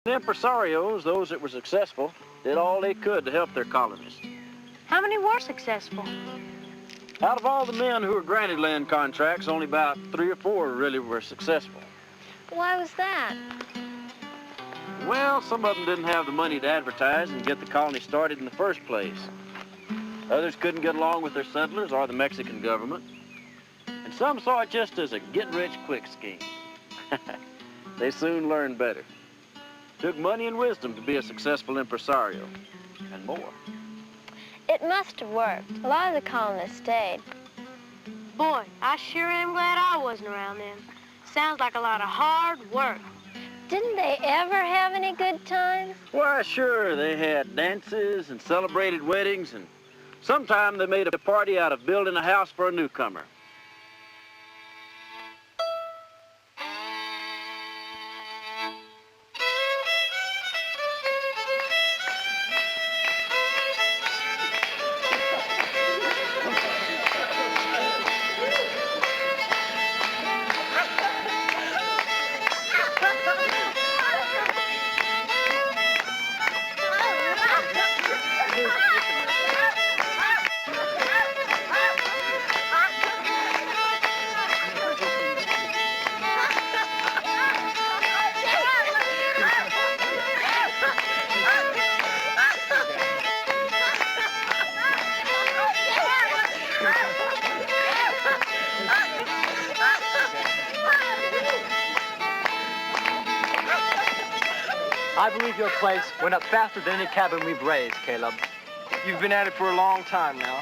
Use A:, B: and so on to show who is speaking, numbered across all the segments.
A: The impresarios, those that were successful, did all they could to help their colonists.
B: How many were successful?
A: Out of all the men who were granted land contracts, only about 3 or 4 really were successful.
B: Why was that?
A: Well, some of them didn't have the money to advertise and get the colony started in the first place. Others couldn't get along with their settlers or the Mexican government. And some saw it just as a get-rich-quick scheme. They soon learned better. Took money and wisdom to be a successful impresario, and more.
B: It must have worked. A lot of the colonists stayed.
C: Boy, I sure am glad I wasn't around then. Sounds like a lot of hard work.
B: Didn't they ever have any good times?
A: Why, sure, they had dances and celebrated weddings, and sometime they made a party out of building a house for a newcomer.
D: I believe your place went up faster than any cabin we've raised, Caleb.
E: You've been at it for a long time now.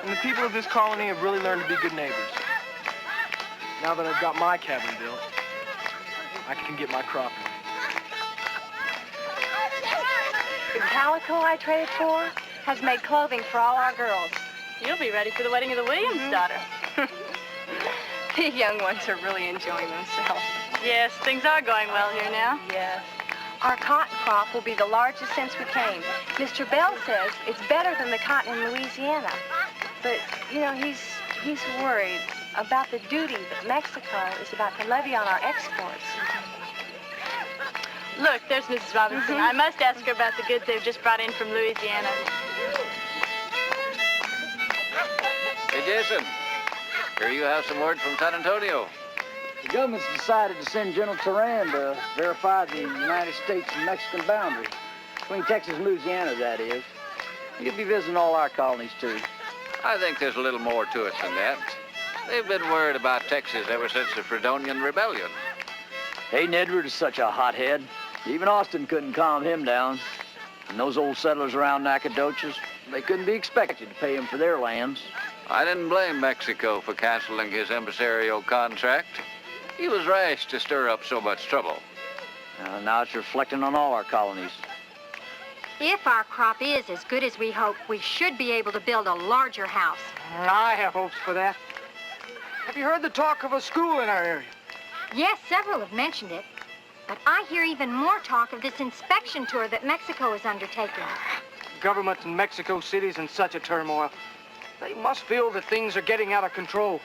E: And the people of this colony have really learned to be good neighbors. Now that I've got my cabin built, I can get my crop in.
F: The calico I traded for has made clothing for all our girls.
C: You'll be ready for the wedding of the Williams' daughter.
F: The young ones are really enjoying themselves.
C: Yes, things are going well here now.
F: Yes. Our cotton crop will be the largest since we came. Mr. Bell says it's better than the cotton in Louisiana. But, you know, he's worried about the duty that Mexico is about to levy on our exports.
C: Look, there's Mrs. Robinson. I must ask her about the goods they've just brought in from Louisiana.
G: Hey, Jason. Here you have some word from San Antonio.
H: The government's decided to send General Terran to verify the United States and Mexican boundary. Between Texas and Louisiana, that is. He'll be visiting all our colonies, too.
G: I think there's a little more to it than that. They've been worried about Texas ever since the Fredonian Rebellion.
H: Hayden Edwards is such a hothead. Even Austin couldn't calm him down. And those old settlers around Nacogdoches, they couldn't be expected to pay him for their lands.
G: I didn't blame Mexico for canceling his Empresario contract. He was rash to stir up so much trouble.
H: Now it's reflecting on all our colonies.
I: If our crop is as good as we hope, we should be able to build a larger house.
E: I have hopes for that. Have you heard the talk of a school in our area?
I: Yes, several have mentioned it. But I hear even more talk of this inspection tour that Mexico is undertaking.
E: Government in Mexico City's in such a turmoil. They must feel that things are getting out of control.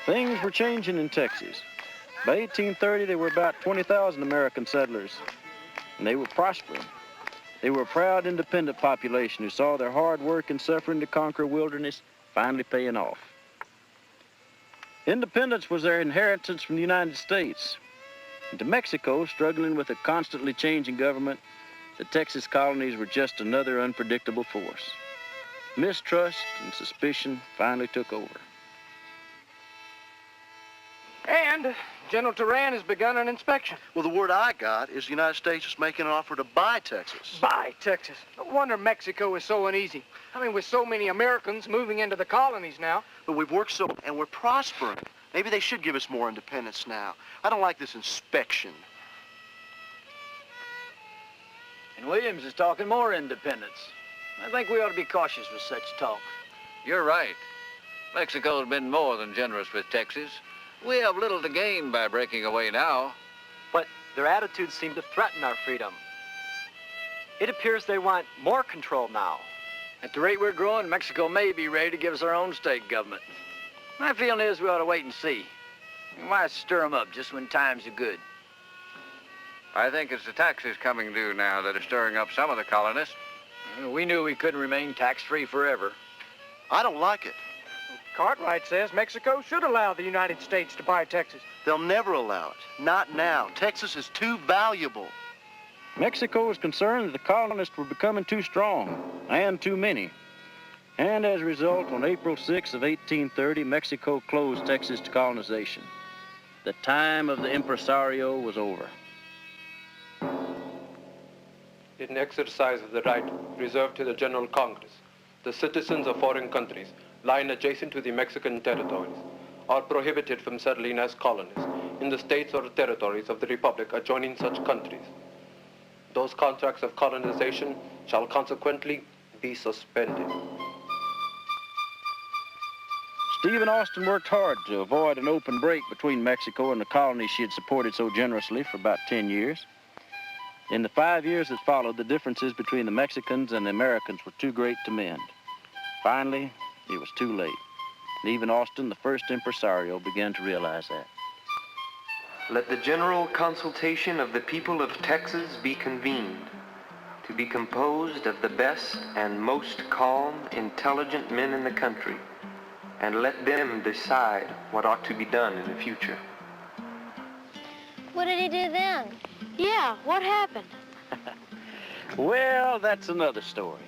A: Things were changing in Texas. By 1830, there were about 20,000 American settlers, and they were prospering. They were a proud, independent population who saw their hard work and suffering to conquer wilderness finally paying off. Independence was their inheritance from the United States. And to Mexico, struggling with a constantly changing government, the Texas colonies were just another unpredictable force. Mistrust and suspicion finally took over.
E: And General Terran has begun an inspection.
J: Well, the word I got is the United States is making an offer to buy Texas.
E: Buy Texas? No wonder Mexico is so uneasy. I mean, with so many Americans moving into the colonies now.
J: But we've worked so, and we're prospering. Maybe they should give us more independence now. I don't like this inspection.
H: And Williams is talking more independence. I think we ought to be cautious with such talk.
G: You're right. Mexico's been more than generous with Texas. We have little to gain by breaking away now.
D: But their attitudes seem to threaten our freedom. It appears they want more control now.
H: At the rate we're growing, Mexico may be ready to give us our own state government. My feeling is we ought to wait and see. Why stir them up just when times are good?
G: I think it's the taxes coming due now that are stirring up some of the colonists.
H: We knew we couldn't remain tax-free forever.
J: I don't like it.
E: Cartwright says Mexico should allow the United States to buy Texas.
J: They'll never allow it. Not now. Texas is too valuable.
A: Mexico was concerned that the colonists were becoming too strong and too many. And as a result, on April 6 of 1830, Mexico closed Texas to colonization. The time of the Empresario was over.
K: In exercise of the right reserved to the General Congress, the citizens of foreign countries lying adjacent to the Mexican territories are prohibited from settling as colonists in the states or territories of the Republic adjoining such countries. Those contracts of colonization shall consequently be suspended.
A: Stephen Austin worked hard to avoid an open break between Mexico and the colonies she had supported so generously for about 10 years. In the 5 years that followed, the differences between the Mexicans and the Americans were too great to mend. Finally, it was too late. And even Austin, the first impresario, began to realize that.
L: Let the general consultation of the people of Texas be convened, to be composed of the best and most calm, intelligent men in the country, and let them decide what ought to be done in the future.
B: What did he do then?
C: Yeah, what happened?
A: Well, that's another story.